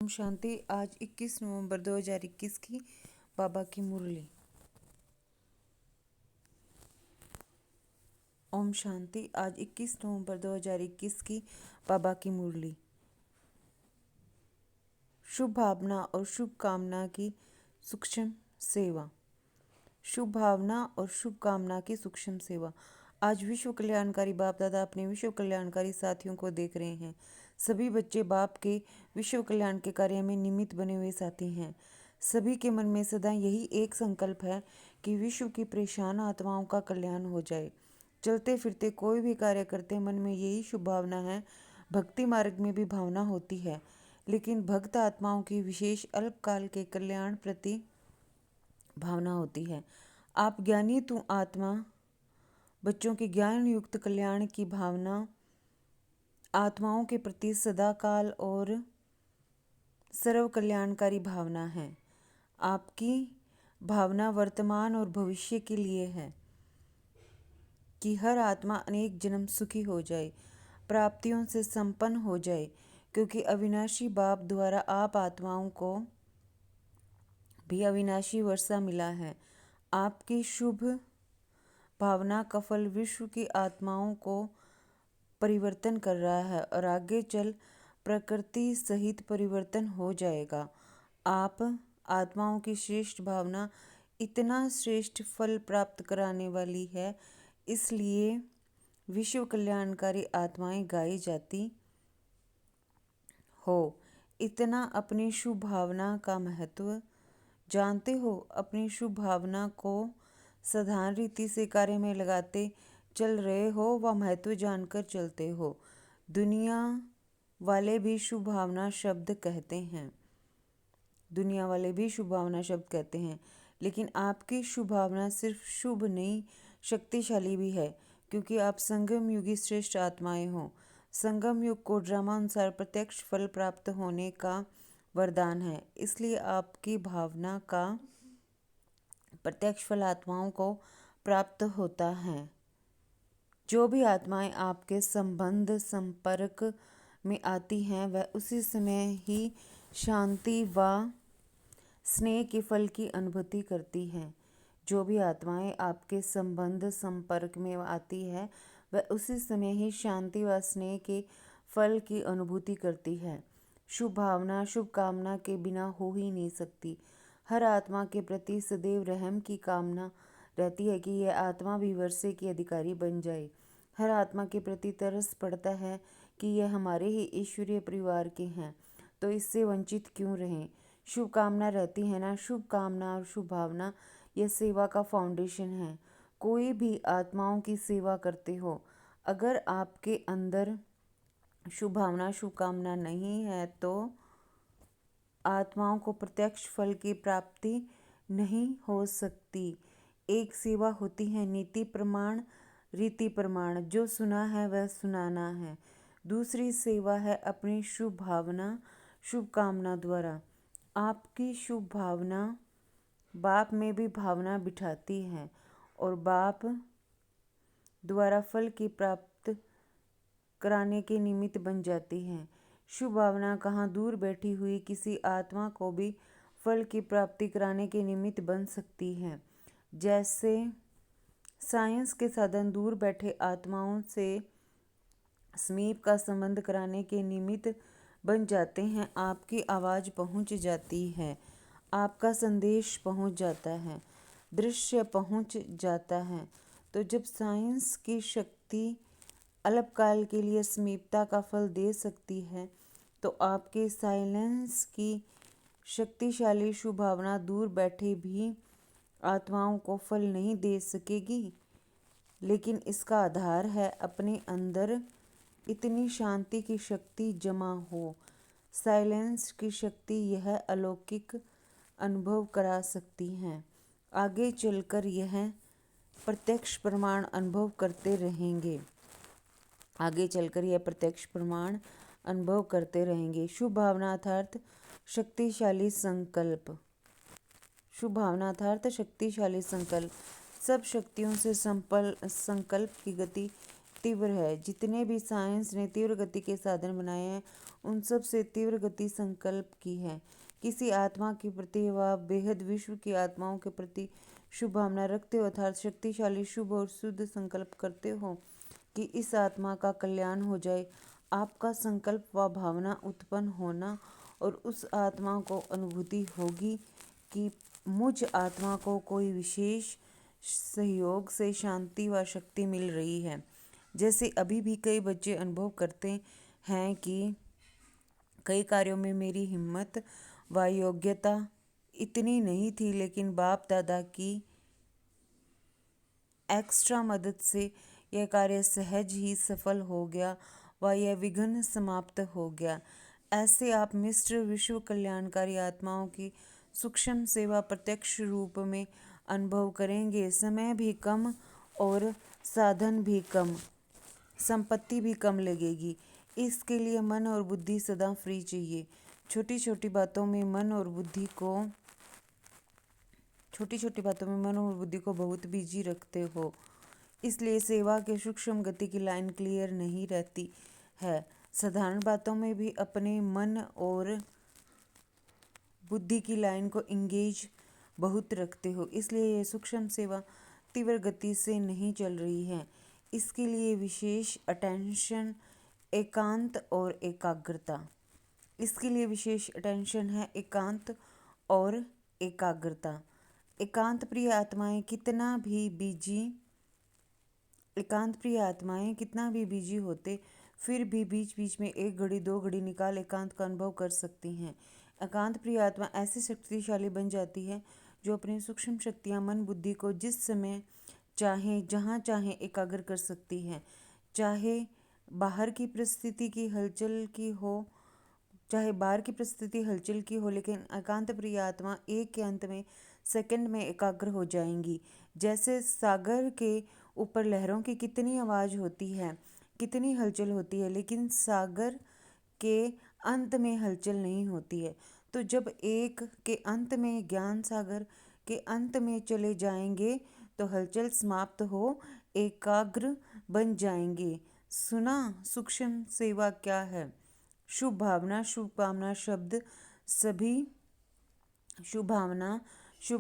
ओम शांति। आज 21 नवंबर 2021 की बाबा की मुरली। ओम शांति। आज 21 नवंबर 2021 की बाबा की मुरली। शुभ भावना और शुभ कामना की सूक्ष्म सेवा। शुभ भावना और शुभ कामना की सूक्ष्म सेवा। आज विश्व कल्याणकारी बाप दादा अपने विश्व कल्याणकारी साथियों को देख रहे हैं। सभी बच्चे बाप के विश्व कल्याण के कार्य में निमित्त बने हुए साथी हैं। सभी के मन में सदा यही एक संकल्प है कि विश्व की परेशान आत्माओं का कल्याण हो जाए। चलते फिरते कोई भी कार्य करते मन में यही शुभ भावना है। भक्ति मार्ग में भी भावना होती है, लेकिन भक्त आत्माओं की विशेष अल्पकाल के कल्याण प्रति भावना होती है। आप ज्ञानी तू आत्मा बच्चों की ज्ञान युक्त कल्याण की भावना आत्माओं के प्रति सदाकाल और सर्व कल्याणकारी भावना है। आपकी भावना वर्तमान और भविष्य के लिए है कि हर आत्मा अनेक जन्म सुखी हो जाए, प्राप्तियों से संपन्न हो जाए, क्योंकि अविनाशी बाप द्वारा आप आत्माओं को भी अविनाशी वर्षा मिला है। आपकी शुभ भावना का फल विश्व की आत्माओं को परिवर्तन कर रहा है और आगे चल प्रकृति सहित परिवर्तन हो जाएगा। आप आत्माओं की श्रेष्ठ भावना इतना श्रेष्ठ फल प्राप्त कराने वाली है, इसलिए विश्व कल्याणकारी आत्माएं गाई जाती हो। इतना अपनी शुभ भावना का महत्व जानते हो। अपनी शुभ भावना को साधारण रीति से कार्य में लगाते चल रहे हो व महत्व जानकर चलते हो। दुनिया वाले भी शुभ भावना शब्द कहते हैं लेकिन आपकी शुभ भावना सिर्फ शुभ नहीं, शक्तिशाली भी है, क्योंकि आप संगम युगी श्रेष्ठ आत्माएं हो। संगम युग को ड्रामा अनुसार प्रत्यक्ष फल प्राप्त होने का वरदान है, इसलिए आपकी भावना का प्रत्यक्ष फल आत्माओं को प्राप्त होता है। जो भी आत्माएं आपके संपर्क में आती हैं, वह उसी समय ही शांति व स्नेह के फल की अनुभूति करती हैं। जो भी आत्माएं आपके संपर्क में आती है, वह उसी समय ही शांति व स्नेह के फल की अनुभूति करती है। शुभ भावना शुभ कामना के बिना हो ही नहीं सकती। हर आत्मा के प्रति सदैव रहम की कामना रहती है कि यह आत्मा भी वर्षे की अधिकारी बन जाए। हर आत्मा के प्रति तरस पड़ता है कि यह हमारे ही ईश्वरीय परिवार के हैं, तो इससे वंचित क्यों रहें। शुभ कामना रहती है ना। शुभ कामना और शुभ भावना यह सेवा का फाउंडेशन है। कोई भी आत्माओं की सेवा करते हो, अगर आपके अंदर शुभ भावना शुभ कामना नहीं है तो आत्माओं को प्रत्यक्ष फल की प्राप्ति नहीं हो सकती। एक सेवा होती है नीति प्रमाण रीति प्रमाण, जो सुना है वह सुनाना है। दूसरी सेवा है अपनी शुभ भावना शुभ कामना द्वारा। आपकी शुभ भावना बाप में भी भावना बिठाती है और बाप द्वारा फल की प्राप्त कराने के निमित्त बन जाती है। शुभ भावना कहाँ दूर बैठी हुई किसी आत्मा को भी फल की प्राप्ति कराने के निमित्त बन सकती है। जैसे साइंस के साधन दूर बैठे आत्माओं से समीप का संबंध कराने के निमित्त बन जाते हैं। आपकी आवाज़ पहुंच जाती है, आपका संदेश पहुंच जाता है, दृश्य पहुंच जाता है। तो जब साइंस की शक्ति अल्पकाल के लिए समीपता का फल दे सकती है, तो आपके साइलेंस की शक्तिशाली शुभ भावना दूर बैठे भी आत्माओं को फल नहीं दे सकेगी। लेकिन इसका आधार है अपने अंदर इतनी शांति की शक्ति जमा हो। साइलेंस की शक्ति यह अलौकिक अनुभव करा सकती हैं। आगे चलकर यह प्रत्यक्ष प्रमाण अनुभव करते रहेंगे। शुभ भावनार्थार्थ शक्तिशाली संकल्प। सब शक्तियों से संकल्प की गति तीव्र है। जितने भी साइंस ने तीव्र गति के साधन बनाए हैं उन सब से तीव्र गति संकल्प की है। किसी आत्मा के प्रति व बेहद विश्व की आत्माओं के प्रति शुभ भावना रखते हो अर्थात शक्तिशाली शुभ और शुद्ध संकल्प करते हो कि इस आत्मा का कल्याण हो जाए। आपका संकल्प व भावना उत्पन्न होना और उस आत्मा को अनुभूति होगी कि मुझ आत्मा को कोई विशेष सहयोग से शांति व शक्ति मिल रही है। जैसे अभी भी कई बच्चे अनुभव करते हैं कि कई कार्यों में मेरी हिम्मत व योग्यता इतनी नहीं थी, लेकिन बाप दादा की एक्स्ट्रा मदद से यह कार्य सहज ही सफल हो गया व यह विघ्न समाप्त हो गया। ऐसे आप मिस्टर विश्व कल्याणकारी आत्माओं की सूक्ष्म सेवा प्रत्यक्ष रूप में अनुभव करेंगे। समय भी कम और साधन भी कम, संपत्ति भी कम लगेगी। इसके लिए मन और बुद्धि सदा फ्री चाहिए। छोटी छोटी बातों में मन और बुद्धि को बहुत बिजी रखते हो, इसलिए सेवा के सूक्ष्म गति की लाइन क्लियर नहीं रहती है। साधारण बातों में भी अपने मन और बुद्धि की लाइन को इंगेज बहुत रखते हो, इसलिए यह सूक्ष्म सेवा तीव्र गति से नहीं चल रही है। इसके लिए विशेष अटेंशन, एकांत और एकाग्रता। इसके लिए विशेष अटेंशन है एकांत और एकाग्रता। एकांत प्रिय आत्माएं कितना भी बिजी होते फिर भी बीच बीच में 1 घड़ी 2 घड़ी निकाल एकांत का अनुभव कर सकती हैं। एकांत प्रिय आत्मा ऐसी शक्तिशाली बन जाती है जो अपनी सूक्ष्म शक्तियां मन बुद्धि को जिस समय चाहे जहाँ चाहे एकाग्र कर सकती है। चाहे बाहर की परिस्थिति की हलचल की हो, लेकिन एकांत प्रिय आत्मा एक के अंत में सेकंड में एकाग्र हो जाएंगी। जैसे सागर के ऊपर लहरों की कितनी आवाज़ होती है, कितनी हलचल होती है, लेकिन सागर के अंत में हलचल नहीं होती है। तो जब एक के अंत में ज्ञान सागर के अंत में चले जाएंगे तो हलचल समाप्त हो एकाग्र बन जाएंगे। सुना सूक्ष्म सेवा क्या है? शुभ भावना, शुभ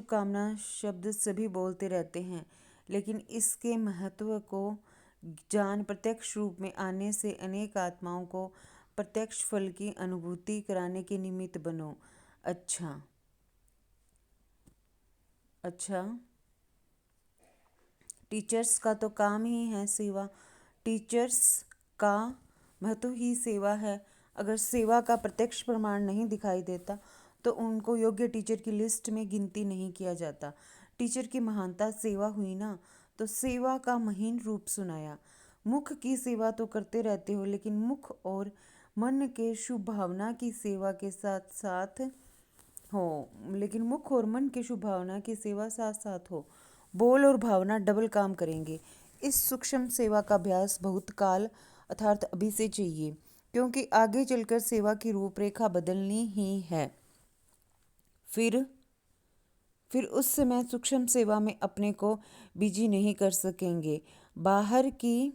कामना शब्द सभी बोलते रहते हैं, लेकिन इसके महत्व को जान प्रत्यक्ष रूप में आने से अनेक आत्माओं को प्रत्यक्ष फल की अनुभूति कराने के निमित्त बनो। अच्छा, टीचर्स का तो काम ही है सेवा। टीचर्स का महत्व ही सेवा है। अगर सेवा का प्रत्यक्ष प्रमाण नहीं दिखाई देता तो उनको योग्य टीचर की लिस्ट में गिनती नहीं किया जाता। टीचर की महानता सेवा हुई ना, तो सेवा का महीन रूप सुनाया। मुख की सेवा तो करते रहते हो, लेकिन मुख और मन के शुभ भावना की सेवा के साथ साथ हो। बोल और भावना डबल काम करेंगे। इस सूक्ष्म सेवा का अभ्यास बहुत काल अर्थात अभी से चाहिए, क्योंकि आगे चलकर सेवा की रूपरेखा बदलनी ही है। फिर उस समय सूक्ष्म सेवा में अपने को बिजी नहीं कर सकेंगे। बाहर की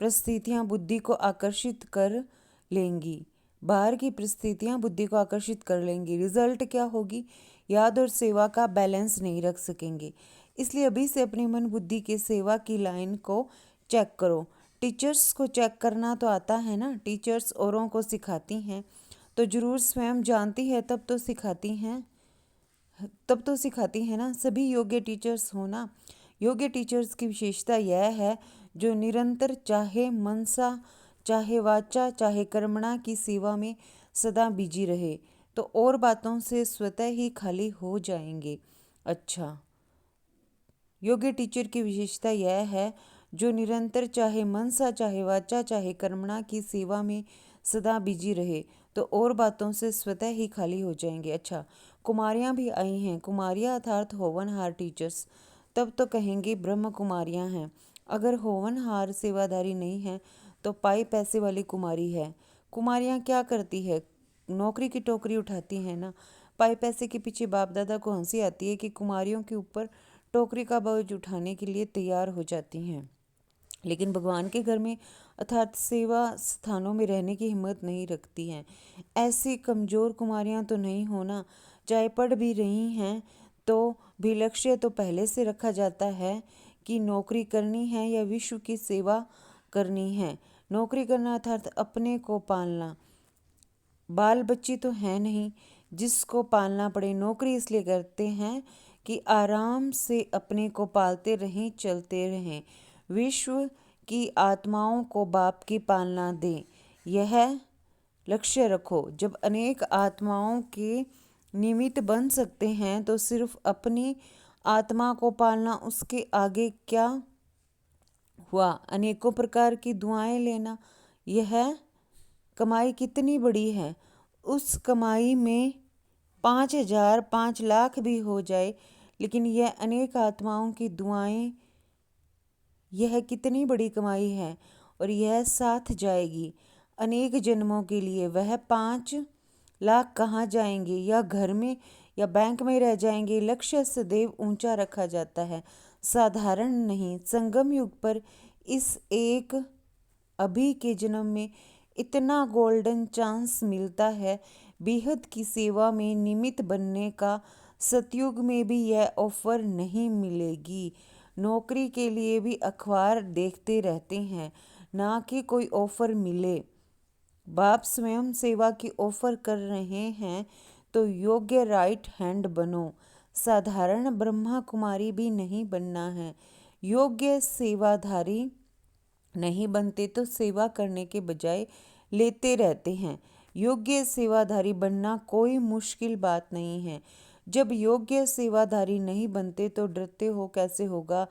परिस्थितियां बुद्धि को आकर्षित कर लेंगी। रिजल्ट क्या होगी? याद और सेवा का बैलेंस नहीं रख सकेंगे। इसलिए अभी से अपनी मन बुद्धि के सेवा की लाइन को चेक करो। टीचर्स को चेक करना तो आता है ना। टीचर्स औरों को सिखाती हैं तो जरूर स्वयं जानती है, तब तो सिखाती हैं ना। सभी योग्य टीचर्स हो ना। योग्य टीचर्स की विशेषता यह है जो निरंतर चाहे मनसा, चाहे वाचा, चाहे कर्मणा की सेवा में सदा बिजी रहे, तो और बातों से स्वतः ही खाली हो जाएंगे। अच्छा, योग्य टीचर की विशेषता यह है जो निरंतर चाहे मनसा, चाहे वाचा, चाहे कर्मणा की सेवा में सदा बिजी रहे, तो और बातों से स्वतः ही खाली हो जाएंगे। अच्छा, कुमारियाँ भी आई हैं। कुमारियाँ अर्थात होवनहार टीचर्स, तब तो कहेंगे ब्रह्म कुमारियाँ हैं। अगर होवनहार सेवादारी नहीं है तो पाई पैसे वाली कुमारी है। कुमारियाँ क्या करती है? नौकरी की टोकरी उठाती हैं ना। पाई पैसे के पीछे बाप दादा को हंसी आती है कि कुमारियों के ऊपर टोकरी का बोझ उठाने के लिए तैयार हो जाती हैं। लेकिन भगवान के घर में अर्थात सेवा स्थानों में रहने की हिम्मत नहीं रखती हैं। ऐसी कमज़ोर कुमारियां तो नहीं होना, चाहे पढ़ भी रही हैं तो भी लक्ष्य तो पहले से रखा जाता है कि नौकरी करनी है या विश्व की सेवा करनी है। नौकरी करना अर्थात अपने को पालना। बाल बच्ची तो है नहीं जिसको पालना पड़े। नौकरी इसलिए करते हैं कि आराम से अपने को पालते रहें, चलते रहें। विश्व की आत्माओं को बाप की पालना दें, यह लक्ष्य रखो। जब अनेक आत्माओं के निमित्त बन सकते हैं तो सिर्फ अपनी आत्मा को पालना, उसके आगे क्या हुआ। अनेकों प्रकार की दुआएं लेना, यह कमाई कितनी बड़ी है। उस कमाई में 5,000 5 लाख भी हो जाए, लेकिन यह अनेक आत्माओं की दुआएं, यह कितनी बड़ी कमाई है और यह साथ जाएगी अनेक जन्मों के लिए। वह 5 लाख कहाँ जाएंगे, या घर में या बैंक में रह जाएंगे। लक्ष्य सदैव ऊंचा रखा जाता है, साधारण नहीं। संगम युग पर इस एक अभी के जन्म में इतना गोल्डन चांस मिलता है बेहद की सेवा में निमित्त बनने का। सतयुग में भी यह ऑफर नहीं मिलेगी। नौकरी के लिए भी अखबार देखते रहते हैं, ना कि कोई ऑफर मिले। बाप स्वयं सेवा की ऑफर कर रहे हैं तो योग्य राइट हैंड बनो। साधारण ब्रह्मा कुमारी भी नहीं बनना है। योग्य सेवाधारी नहीं बनते तो सेवा करने के बजाय लेते रहते हैं। योग्य सेवाधारी बनना कोई मुश्किल बात नहीं है। जब योग्य सेवाधारी नहीं बनते तो डरते हो कैसे होगा,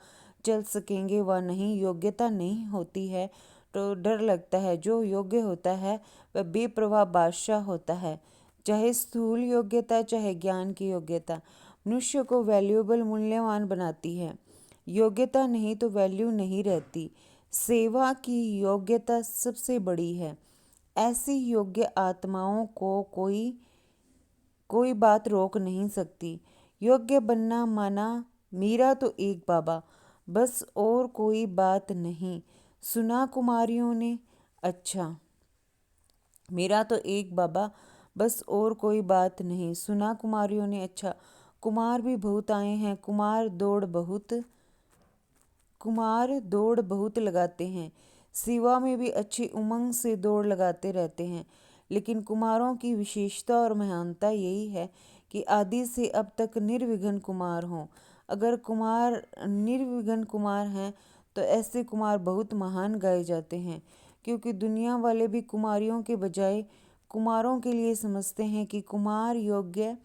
चल सकेंगे व नहीं। योग्यता नहीं होती है तो डर लगता है। जो योग्य होता है वह बेप्रवाह बादशाह होता है। चाहे स्थूल योग्यता चाहे ज्ञान की योग्यता मनुष्य को वैल्यूएबल मूल्यवान बनाती है। योग्यता नहीं तो वैल्यू नहीं रहती। सेवा की योग्यता सबसे बड़ी है। ऐसी योग्य आत्माओं को कोई बात रोक नहीं सकती। योग्य बनना माना मेरा तो एक बाबा बस, और कोई बात नहीं। सुना कुमारियों ने, अच्छा मेरा तो एक बाबा बस और कोई बात नहीं। सुना कुमारियों ने, अच्छा कुमार भी बहुत आए हैं। कुमार दौड़ बहुत लगाते हैं। सेवा में भी अच्छी उमंग से दौड़ लगाते रहते हैं। लेकिन कुमारों की विशेषता और महानता यही है कि आदि से अब तक निर्विघ्न कुमार हों। अगर कुमार निर्विघ्न कुमार हैं तो ऐसे कुमार बहुत महान गाए जाते हैं, क्योंकि दुनिया वाले भी कुमारियों के बजाय कुमारों के लिए समझते हैं कि कुमार योग्य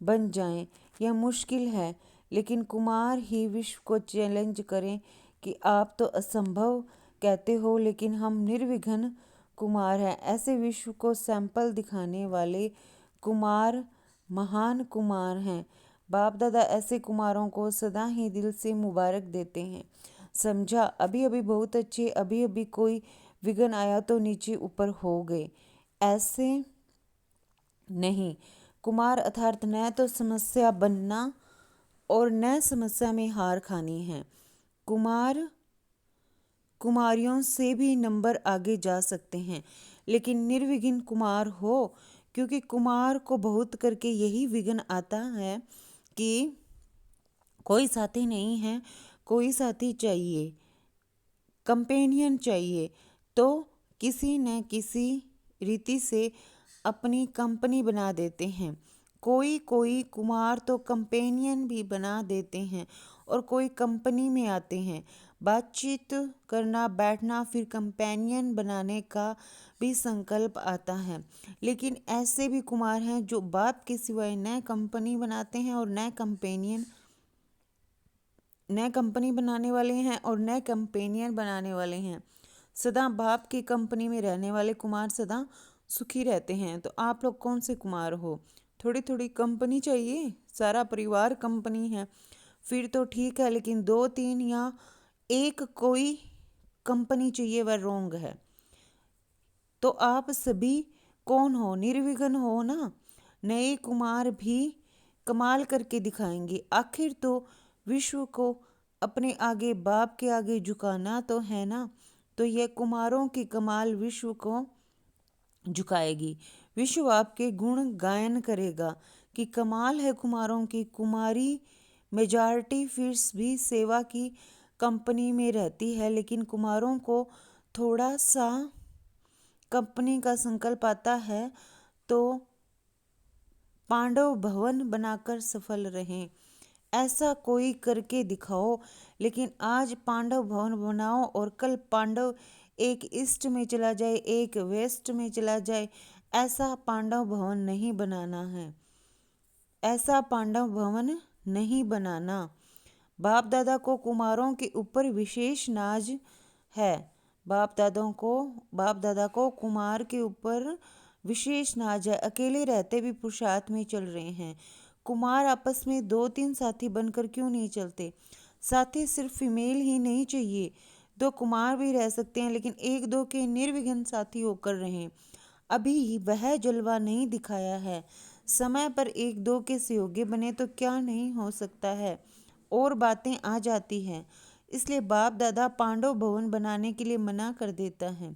बन जाएं। यह मुश्किल है, लेकिन कुमार ही विश्व को चैलेंज करें कि आप तो असंभव कहते हो, लेकिन हम निर्विघ्न कुमार हैं। ऐसे विश्व को सैंपल दिखाने वाले कुमार महान कुमार हैं। बाप दादा ऐसे कुमारों को सदा ही दिल से मुबारक देते हैं। समझा? अभी अभी बहुत अच्छे, अभी अभी कोई विघ्न आया तो नीचे ऊपर हो गए, ऐसे नहीं। कुमार अर्थात न तो समस्या बनना और न समस्या में हार खानी है। कुमारियों से भी नंबर आगे जा सकते हैं, लेकिन निर्विघ्न कुमार हो, क्योंकि कुमार को बहुत करके यही विघ्न आता है कि कोई साथी नहीं है। कोई साथी चाहिए, कंपेनियन चाहिए, तो किसी न किसी रीति से अपनी कंपनी बना देते हैं। कोई कुमार तो कंपेनियन भी बना देते हैं और कोई कंपनी में आते हैं। बातचीत करना, बैठना, फिर कंपेनियन बनाने का भी संकल्प आता है। लेकिन ऐसे भी कुमार हैं जो बाप के सिवाय न कंपनी बनाते हैं और न कंपनी बनाने वाले हैं और न कंपेनियन बनाने वाले हैं। सदा बाप की कंपनी में रहने वाले कुमार सदा सुखी रहते हैं। तो आप लोग कौन से कुमार हो? थोड़ी थोड़ी कंपनी चाहिए, सारा परिवार कंपनी है फिर तो ठीक है, लेकिन 2 3 या एक कोई कंपनी चाहिए, वह रोंग है। तो आप सभी कौन हो? निर्विघ्न हो ना। नए कुमार भी कमाल करके दिखाएंगे। आखिर तो विश्व को अपने आगे बाप के आगे झुकाना तो है ना। तो यह कुमारों की कमाल विश्व को झुकाएगी। विश्व आपके गुण गायन करेगा कि कमाल है कुमारों की। कुमारी मेजॉरिटी फिर भी सेवा की कंपनी में रहती है, लेकिन कुमारों को थोड़ा सा कंपनी का संकल्प आता है तो पांडव भवन बनाकर सफल रहें। ऐसा कोई करके दिखाओ। लेकिन आज पांडव भवन बनाओ और कल पांडव एक ईस्ट में चला जाए, एक वेस्ट में चला जाए। ऐसा पांडव भवन नहीं बनाना है। ऐसा पांडव भवन नहीं बनाना। बाप दादा को कुमारों के ऊपर विशेष नाज है। बाप दादा को कुमार के ऊपर विशेष नाज है। अकेले रहते भी पुरुषार्थ में चल रहे हैं। कुमार आपस में 2-3 साथी बनकर क्यों नहीं चलते? साथी सिर्फ फीमेल ही नहीं चाहिए, 2 कुमार भी रह सकते हैं, लेकिन 1-2 के निर्विघ्न साथी होकर रहें। अभी वह जलवा नहीं दिखाया है। समय पर 1-2 के सहयोगी बने तो क्या नहीं हो सकता है, और बातें आ जाती हैं। इसलिए बाप दादा पांडव भवन बनाने के लिए मना कर देता है,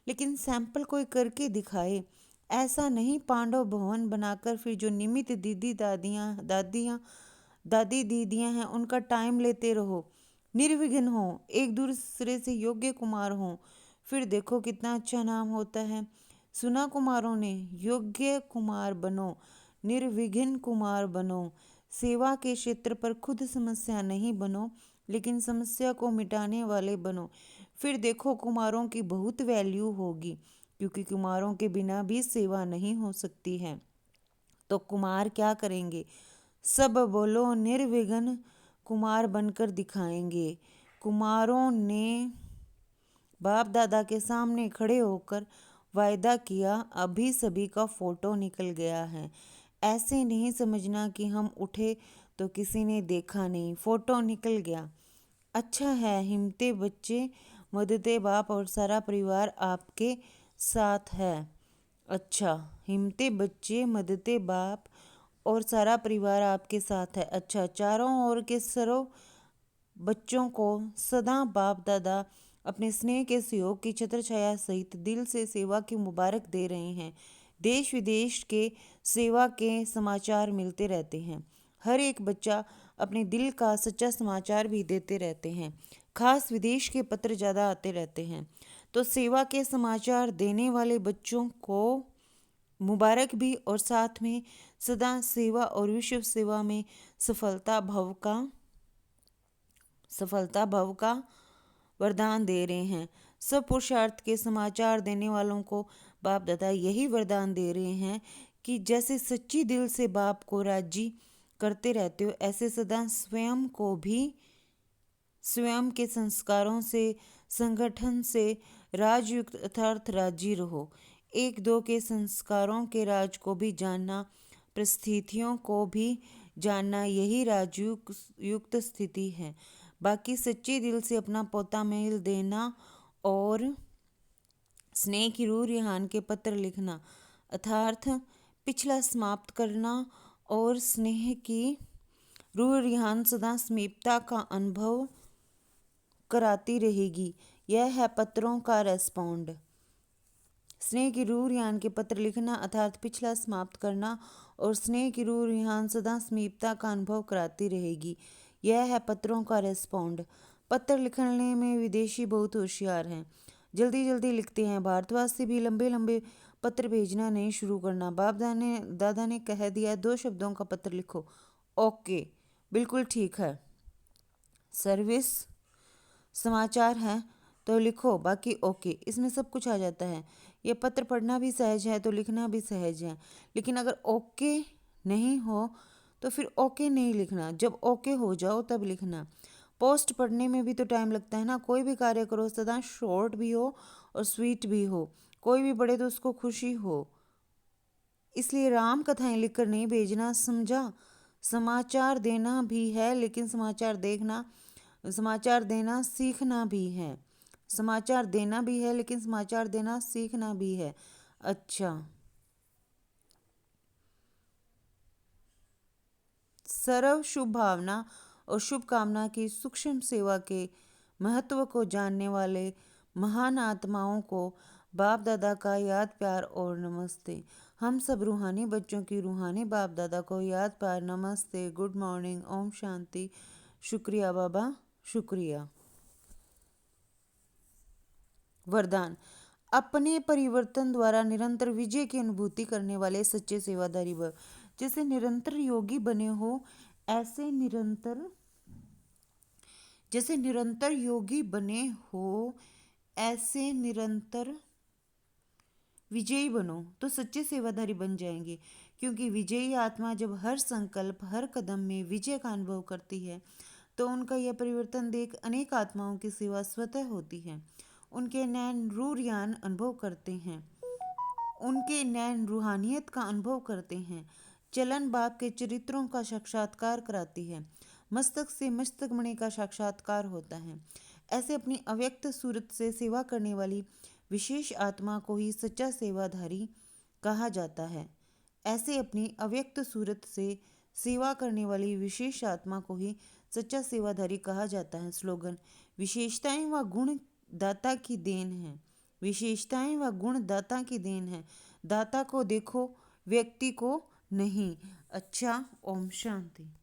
लेकिन सैंपल कोई करके दिखाए। ऐसा नहीं पांडव भवन बनाकर फिर जो निमित्त दादी दीदियां हैं उनका टाइम लेते रहो। निर्विघ्न हो, एक दूसरे से योग्य कुमार हो, फिर देखो कितना अच्छा नाम होता है। सुना कुमारों ने? योग्य कुमार बनो, निर्विघ्न कुमार बनो। सेवा के क्षेत्र पर खुद समस्या नहीं बनो, लेकिन समस्या को मिटाने वाले बनो। फिर देखो कुमारों की बहुत वैल्यू होगी, क्योंकि कुमारों के बिना भी सेवा नहीं हो सकती है। तो कुमार क्या करेंगे? सब बोलो निर्विघ्न कुमार बनकर दिखाएंगे। कुमारों ने बाप दादा के सामने खड़े होकर वायदा किया। अभी सभी का फोटो निकल गया है। ऐसे नहीं समझना कि हम उठे तो किसी ने देखा नहीं, फोटो निकल गया। अच्छा है, हिम्मते बच्चे, मददे बाप और सारा परिवार आपके साथ है। अच्छा, हिम्मते बच्चे, मददे बाप और सारा परिवार आपके साथ है। अच्छा, चारों ओर के सरो बच्चों को सदा बाप दादा अपने स्नेह के सहयोग की छत्र छाया सहित दिल से सेवा की मुबारक दे रहे हैं। देश विदेश के सेवा के समाचार मिलते रहते हैं। हर एक बच्चा अपने दिल का सच्चा समाचार भी देते रहते हैं। खास विदेश के पत्र ज़्यादा आते रहते हैं। तो सेवा के समाचार देने वाले बच्चों को मुबारक भी, और साथ में सदा सेवा और विश्व सेवा में सफलता भव का वरदान दे रहे हैं। सब पुरुषार्थ के समाचार देने वालों को बाप दादा यही वरदान दे रहे हैं कि जैसे सच्ची दिल से बाप को राजी करते रहते हो, ऐसे सदा स्वयं को भी स्वयं के संस्कारों से, संगठन से राजयुक्त अर्थात राजी रहो। 1-2 के संस्कारों के राज को भी जानना, परिस्थितियों को भी जानना, यही राजयुक्त स्थिति है। बाकी सच्चे दिल से अपना पोता मेल देना और स्नेह की रूह रिहान के पत्र लिखना, अर्थात पिछला समाप्त करना, और स्नेह की रूह रिहान सदा समीपता का अनुभव कराती रहेगी। यह है पत्रों का रेस्पॉन्ड। स्नेह की रूह रिहान के पत्र लिखना अर्थात पिछला समाप्त करना, और स्नेह की रूह रिहान सदा समीपता का अनुभव कराती रहेगी। यह है पत्रों का रेस्पॉन्ड। पत्र लिखने में विदेशी बहुत होशियार हैं, जल्दी जल्दी लिखते हैं। भारतवासी भी लंबे लंबे पत्र भेजना नहीं शुरू करना। बाप दादा ने कह दिया 2 शब्दों का पत्र लिखो। ओके, बिल्कुल ठीक है। सर्विस समाचार है तो लिखो, बाकी ओके, इसमें सब कुछ आ जाता है। ये पत्र पढ़ना भी सहज है तो लिखना भी सहज है। लेकिन अगर ओके नहीं हो तो फिर ओके नहीं लिखना, जब ओके हो जाओ तब लिखना। पोस्ट पढ़ने में भी तो टाइम लगता है ना। कोई भी कार्य करो सदा शॉर्ट भी हो और स्वीट भी हो। कोई भी पढ़े तो उसको खुशी हो। इसलिए राम कथाएं लिखकर नहीं भेजना, समझा? समाचार देना भी है, लेकिन समाचार देना सीखना भी है। समाचार देना भी है, लेकिन समाचार देना सीखना भी है। अच्छा, सर्व शुभ भावना और शुभकामना की सूक्ष्म सेवा के महत्व को जानने वाले महान आत्माओं को बाप दादा का याद प्यार और नमस्ते। हम सब रूहानी बच्चों की रूहानी बाप दादा को याद प्यार नमस्ते, गुड मॉर्निंग, ओम शांति। शुक्रिया बाबा, शुक्रिया। वरदान। अपने परिवर्तन द्वारा निरंतर विजय की अनुभूति करने वाले सच्चे सेवादारी भव। जैसे निरंतर योगी बने हो ऐसे निरंतर योगी बने हो ऐसे निरंतर विजयी बनो तो सच्चे सेवादारी बन जाएंगे। क्योंकि विजयी आत्मा जब हर संकल्प हर कदम में विजय का अनुभव करती है तो उनका यह परिवर्तन देख अनेक आत्माओं की सेवा स्वतः होती है। उनके नैन रूहान अनुभव करते हैं, उनके नैन रूहानियत का अनुभव करते हैं। चलन बाप के चरित्रों का साक्षात्कार कराती है, मस्तक से मस्तक मणि का साक्षात्कार होता है। ऐसे अपनी अव्यक्त सूरत से सेवा करने वाली विशेष आत्मा को ही सच्चा सेवाधारी कहा जाता है। ऐसे अपनी अव्यक्त सूरत से सेवा करने वाली विशेष आत्मा को ही सच्चा सेवाधारी कहा जाता है। स्लोगन। विशेषताएं व गुण दाता की देन है। विशेषताएं व गुण दाता की देन है। दाता को देखो, व्यक्ति को नहीं। अच्छा, ओम शांति।